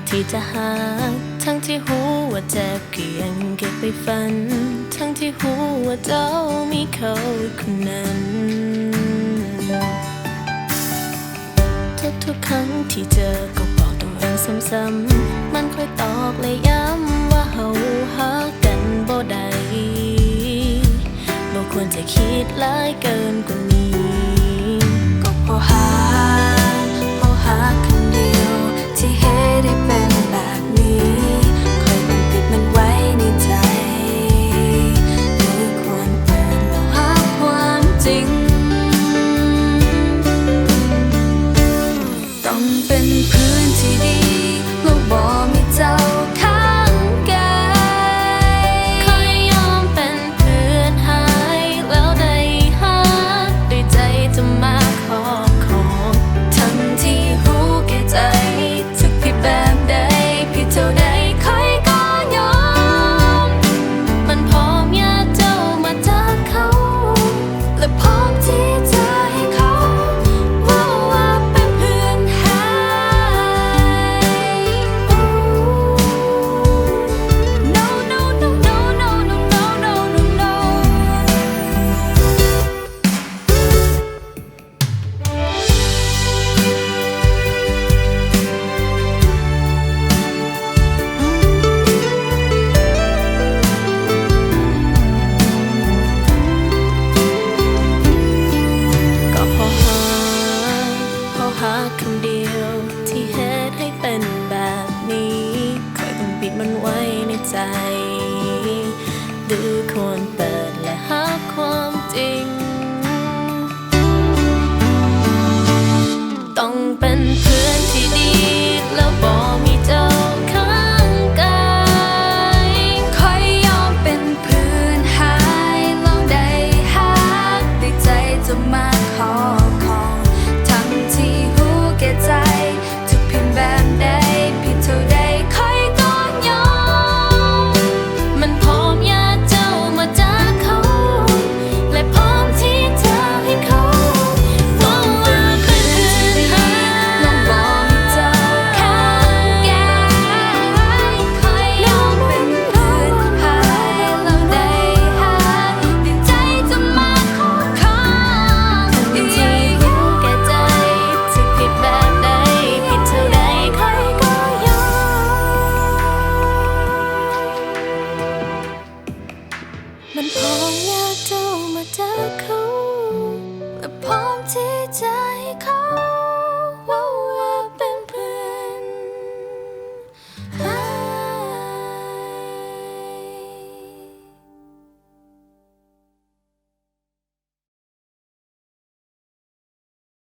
ที่จะหาทั้งที่หูว่าเจ็บก็ยังเก็บไปฝันทั้งที่หูว่าเจ้ามีเขาคนนั้นทุกครั้งที่เจอก็บอกตัวเองซ้ำๆมันค่อยตอกและย้ำว่าเฮาหากันบ่ได้บ่ควรจะคิดหลายเกินกว่านี้ก็พอหาคำเดียวที่เฮ็ดให้เป็นแบบนี้คอยบังปิดมันไว้ในใจหรือควรเปิดแล้วหาความจริงต้องเป็นเพื่อนที่ดีแล้วบ่มีเจ้าข้างกายคอยยอมเป็นเพื่อนหายแล้วได้หักด้วยใจจะมาขอของทั้งที่รู้แก่ใจทุกผิดแบบใดผิดเท่าใดคอยก็ยอมมันพร้อมอยากเจ้ามาจากเขาและพร้อมที่จะให้เขาว่าเป็นเพื่อนหาย No no no no no no no no no no ก็พอหาคำเดียวที่เฮ็ดให้เป็นแบบนี้คอยต้องปิดมันไว้ในใจหรือควรเปิดและหาความจริงต้องเป็นเพื่อนที่ดีแล้วบ่มีเจ้าข้างกายคอยยอมเป็นเพื่อนหายแล้วได้หักด้วยใจจะมา